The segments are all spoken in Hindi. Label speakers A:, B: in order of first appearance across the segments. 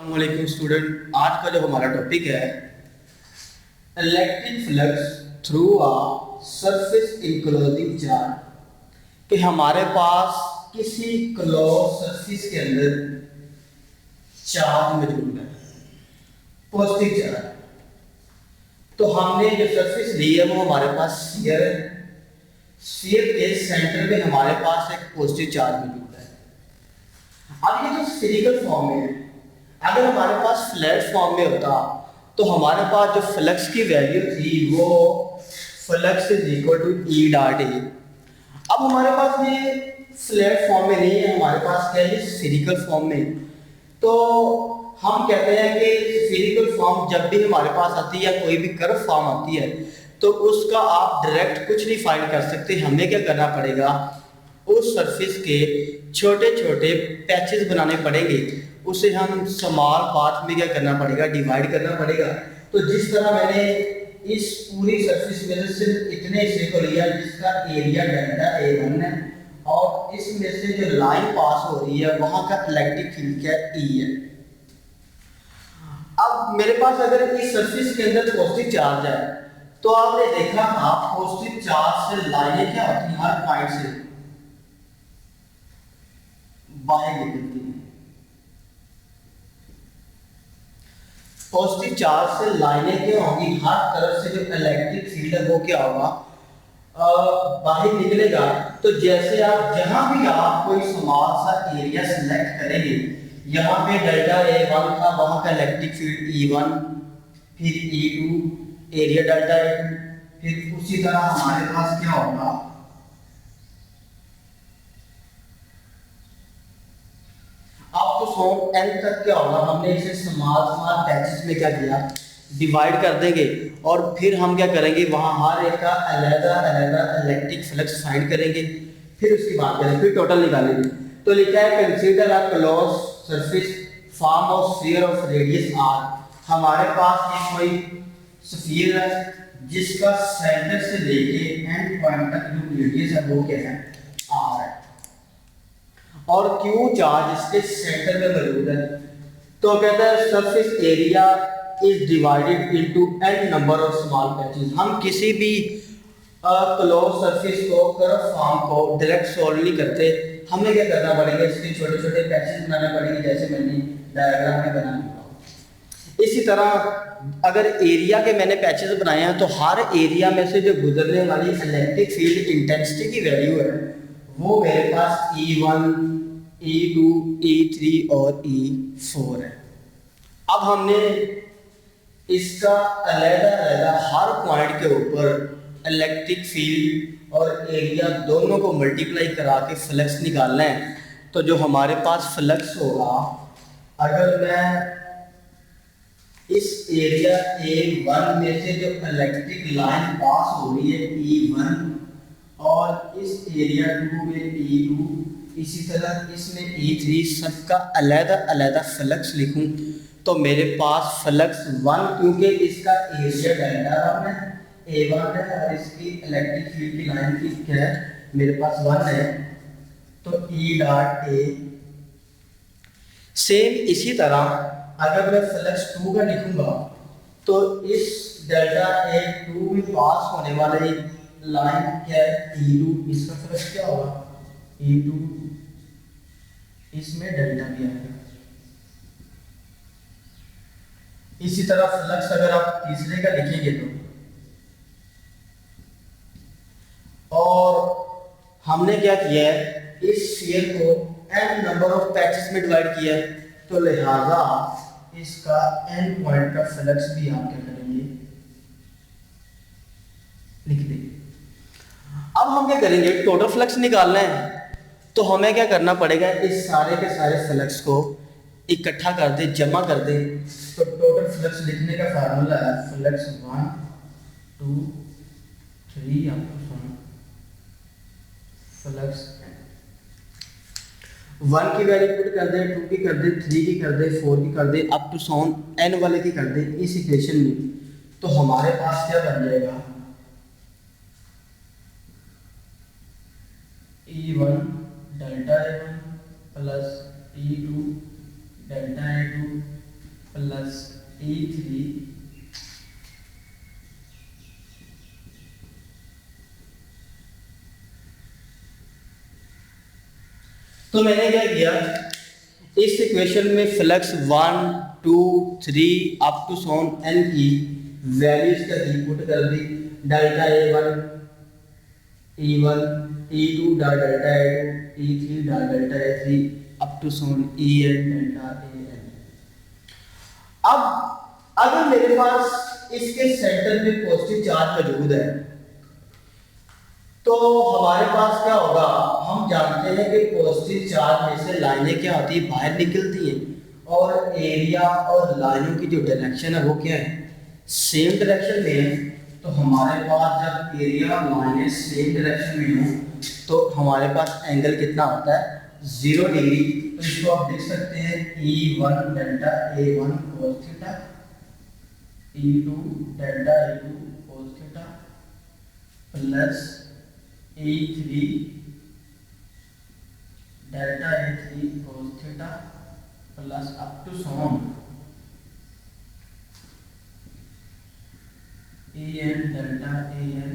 A: अस्सलामुअलैकुम स्टूडेंट। आज का जो हमारा टॉपिक है electric flux through a surface enclosing charge कि हमारे पास किसी क्लोज सरफेस के अंदर चार्ज मौजूद है, पॉजिटिव चार्ज। तो हमने जो सरफेस ली है वो हमारे पास स्फीयर है। स्फीयर के सेंटर में हमारे पास एक पॉजिटिव चार्ज मौजूद है। अब ये जो स्फेरिकल फॉर्म में है, अगर हमारे पास फ्लैट फॉर्म में होता तो हमारे पास जो फ्लक्स की वैल्यू थी वो flux is equal to E dot A. अब हमारे पास ये फ्लैट फॉर्म में नहीं है, हमारे पास क्या है, स्फेरिकल फॉर्म में। तो हम कहते हैं कि स्फेरिकल फॉर्म जब भी हमारे पास आती है या कोई भी कर्व फॉर्म आती है तो उसका आप डायरेक्ट कुछ नहीं फाइंड कर सकते। हमें क्या करना पड़ेगा, उस सरफेस के छोटे छोटे पैचेस बनाने पड़ेंगे। उसे हम स्मॉल पार्ट में क्या करना पड़ेगा, डिवाइड करना पड़ेगा। तो जिस तरह मैंने इस पूरी सरफेस में से सिर्फ इतने हिस्से को लिया जिसका एरिया डेल्टा A1 है और इसमें से जो लाइन पास हो रही है वहां का इलेक्ट्रिक फील्ड क्या E है। अब मेरे पास अगर इस सरफेस के अंदर पॉजिटिव चार्ज है तो आपने देखा था पॉजिटिव चार्ज से लाइनें क्या होती हैं, हर पॉइंट से बाहर निकलती हैं। पॉजिटिव चार्ज से लाइनें क्या होंगी, हर तरफ से जो इलेक्ट्रिक फील्ड है वो क्या होगा, बाहर निकलेगा। तो जैसे आप जहां भी आप कोई स्मॉल सा एरिया सिलेक्ट करेंगे, यहाँ पे डेल्टा A1 था, वहां का इलेक्ट्रिक फील्ड E1, फिर E2 एरिया डेल्टा A2, फिर उसी तरह हमारे पास क्या होगा, अब तो फ्रॉम n तक क्या होगा, हमने इसे स्मॉल स्मॉल पैचेस में क्या किया, डिवाइड कर देंगे और फिर हम क्या करेंगे, वहां हर एक का अलग अलग इलेक्ट्रिक फ्लक्स फाइंड करेंगे, फिर उसकी बात करेंगे, फिर टोटल निकालेंगे। तो लिखा है consider a close surface form of sphere of radius r। हमारे पास ये कोई स्फीयर है जिसका सेंटर से लेके एंड पॉइंट तक जो रेडियस है वो क्या है, r है, और क्यू चार्ज इसके सेंटर में मौजूद है। तो कहता है surface area is divided into n number of small patches. हम किसी भी क्लोज सरफेस को, कर्व फॉर्म को डायरेक्ट सॉल्व नहीं करते, हमें क्या करना पड़ेगा, इसके छोटे छोटे पैचेस बनाने पड़ेंगे, जैसे मैंने डायग्राम में बनाया। इसी तरह अगर एरिया के मैंने पैचेस बनाए हैं तो हर एरिया में से जो गुजरने वाली इलेक्ट्रिक फील्ड इंटेंसिटी की वैल्यू है वो मेरे पास E1, E2, E3 और E4 है। अब हमने इसका अलग-अलग हर पॉइंट के ऊपर इलेक्ट्रिक फील्ड और एरिया दोनों को मल्टीप्लाई करा के फ्लक्स निकालना है। तो जो हमारे पास फ्लक्स होगा, अगर मैं इस एरिया A1 में से जो इलेक्ट्रिक लाइन पास हो रही है E1 और इस एरिया 2 में E2, इसी तरह इसमें E3, सबका अलग-अलग फ्लक्स लिखूं तो मेरे पास फ्लक्स 1, क्योंकि इसका एरिया डेल्टा है A1 है और इसकी इलेक्ट्रिक फील्ड की लाइन की क्या है, मेरे पास 1 है, तो E डॉट A। सेम इसी तरह अगर मैं फ्लक्स 2 का लिखूंगा तो इस डेल्टा A2 में पास होने वाले लाइन क्या है, E2, इसका फ्लक्स क्या होगा, E2, इसमें डेल्टा भी आएगा। इसी तरह फ्लक्स अगर आप तीसरे का लिखेंगे तो, और हमने क्या किया है, इस स्फीयर को n नंबर ऑफ पैचेस में डिवाइड किया है, तो लिहाजा इसका n पॉइंट का फ्लक्स भी आप क्या करेंगे, लिख देंगे। अब हम क्या करेंगे, टोटल फ्लक्स निकालना है तो हमें क्या करना पड़ेगा, इस सारे के सारे फ्लक्स को इकट्ठा कर दे, जमा कर दे। तो टोटल फ्लक्स लिखने का फार्मूला है फ्लक्स 1, 2, 3 फ्लक्स 1 की वैल्यू पुट कर दे, 2 की कर दे, 3 की कर दे, 4 की कर दे, अप टू सॉन n वाले की कर दे इस इक्वेशन में। तो हमारे पास क्या बन जाएगा, E1 delta A1 plus E2 delta A2 plus E3 तो मैंने क्या किया, इस इक्वेशन में फ्लक्स 1 2 3 अप टू सोन n की वैल्यूज का पुट कर दी। Delta A1 E1 E2 delta A2 E3 delta A3 up to Son En delta AN। अब अगर मेरे पास इसके सेंटर में पॉजिटिव चार्ज मौजूद है तो हमारे पास क्या होगा, हम जानते हैं कि पॉजिटिव चार्ज में से लाइनें क्या होती है, बाहर निकलती हैं और एरिया और लाइनों की जो डायरेक्शन है वो क्या है, सेम डायरेक्शन में है। तो हमारे पास जब एरिया लाइनें सेम डायरेक्शन में हो तो हमारे पास एंगल कितना होता है, 0 डिग्री। तो इसको आप देख सकते हैं E1 delta A1 cos theta, E2 delta A2 cos theta plus E3 delta A3 cos theta plus up to Son En delta AN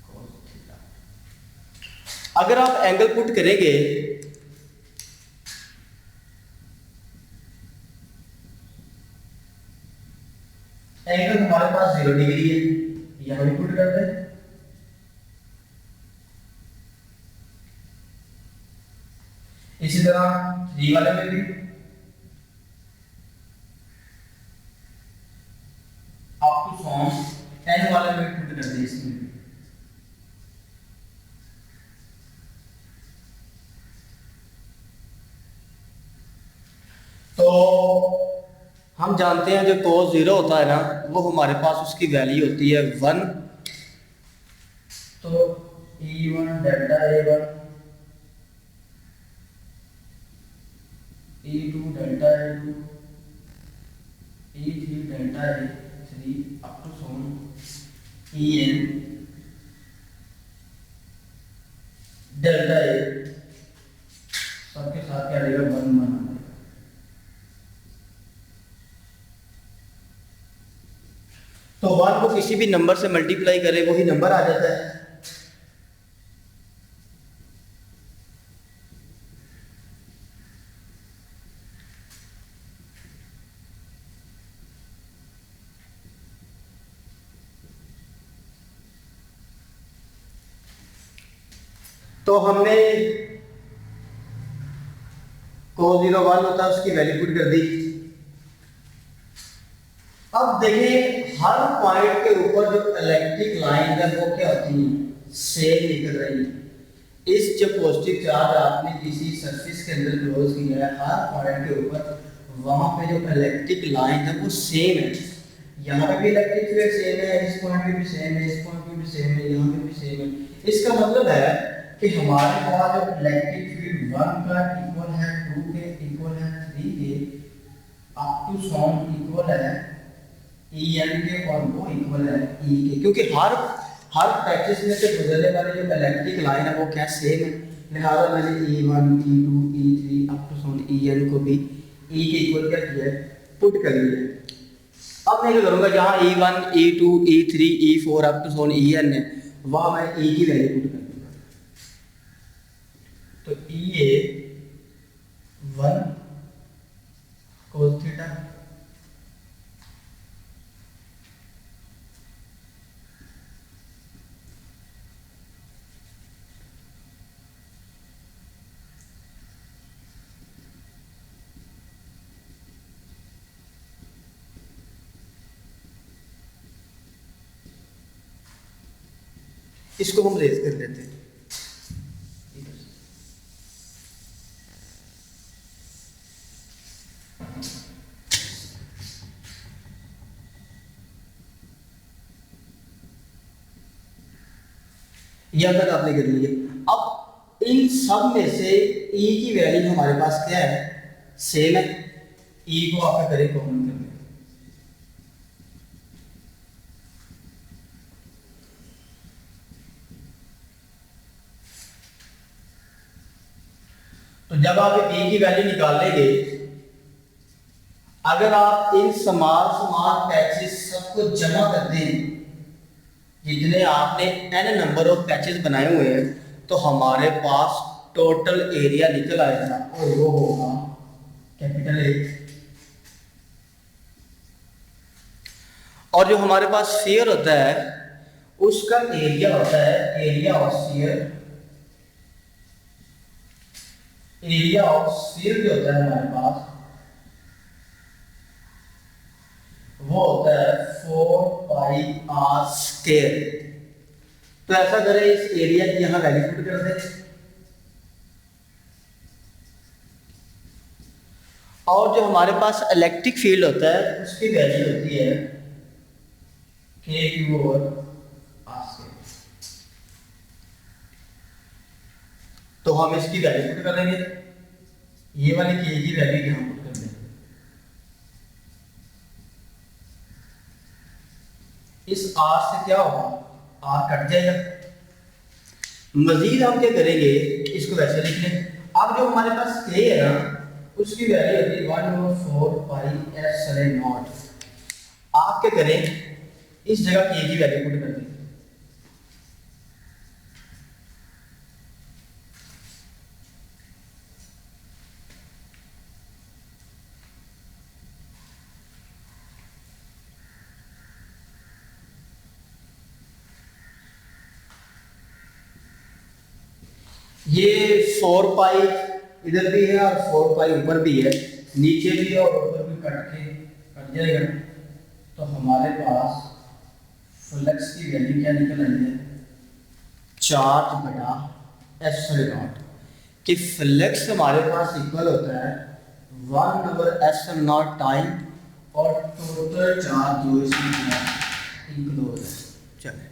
A: cos theta. अगर आप एंगल पुट करेंगे एंगल हमारे पास 0 डिग्री है, यहां भी पुट करते हैं। इसी तरह 3 वाले में भी अप टू सोन n वाले में पुट कर दिए इसमें। तो हम जानते हैं जो cos 0 होता है ना, वो हमारे पास उसकी वैल्यू होती है 1। तो E1 delta A1 E2 delta A2 E3 delta A3 up to Son En delta A सबके साथ क्या रहेगा, 1 1। तो 1 को किसी भी नंबर से मल्टीप्लाई करें वही नंबर आ जाता है। तो हमने cos 0 1 होता है उसकी वैल्यू पुट कर दी। अब देखिए हर पॉइंट के ऊपर जो इलेक्ट्रिक लाइन है वो क्या होती है, सेम निकल रही है। इस जो पॉजिटिव चार्ज आपने किसी सरफेस के अंदर क्लोज किया है, हर पॉइंट के ऊपर वहां पे जो इलेक्ट्रिक लाइन है वो सेम है। यहाँ पे भी इलेक्ट्रिक फील्ड सेम है, इस पॉइंट पे भी सेम है, इस पॉइंट पे भी सेम है, यहाँ पे भी सेम है। इसका मतलब है कि हमारे पास जो इलेक्ट्रिक फील्ड 1 का इक्वल है 2 के, इक्वल है 3 के, अप टू सोन इक्वल है En के और वो इक्वल है E के, क्योंकि हर पैचेस में से गुजरने वाले जो इलेक्ट्रिक लाइन है वो क्या सेम है। लिहाजा मैंने E1 E2 E3 up to Son En को भी E के इक्वल क्या किया है, पुट कर लिया है। अब मैं क्या करूंगा, जहां E1 E2 E3 E4 up to Son En है वहां मैं E की वैल्यू पुट कर दूंगा। तो E 1 cos थीटा इसको हम रेज कर लेते हैं। यहां तक आपने कर लिया। अब इन सब में से E की वैल्यू हमारे पास क्या है, सेम है। E को आपका करें कॉमन कर लें। तो जब आप E की वैल्यू निकाल लेंगे अगर आप इन स्मॉल स्मॉल पैचेस सबको जमा कर दें, जितने आपने n नंबर ऑफ पैचेस बनाए हुए हैं, तो हमारे पास टोटल एरिया निकल आएगा और वो होगा कैपिटल A। और जो हमारे पास स्फीयर होता है उसका एरिया होता है area of sphere. Area of sphere जो होता है हमारे पास वो होता है 4πr²। तो ऐसा करें, इस एरिया की यहां वैल्यू पुट कर दें और जो हमारे पास इलेक्ट्रिक फील्ड होता है उसकी वैल्यू होती है K/r²। तो हम इसकी वैल्यू पुट करेंगे, ये वाली K की वैल्यू यहां पुट कर देंगे। इस R से क्या होगा, R कट जाएगा। मजीद हम क्या करेंगे, इसको वैसे लिख लें। अब जो हमारे पास K है ना उसकी वैल्यू होती है 1/4πε0। आप क्या करें, इस जगह K की वैल्यू पुट कर दें। ये 4π इधर भी है और 4π ऊपर भी है, नीचे भी है और ऊपर भी कट जाएगा। तो हमारे पास फ्लक्स की वैल्यू क्या निकल आई है, चार्ज बटा ε0। कि फ्लक्स हमारे पास इक्वल होता है 1/ε0 टाइम और टोटल चार्ज जो इसमें इंक्लोज है। चले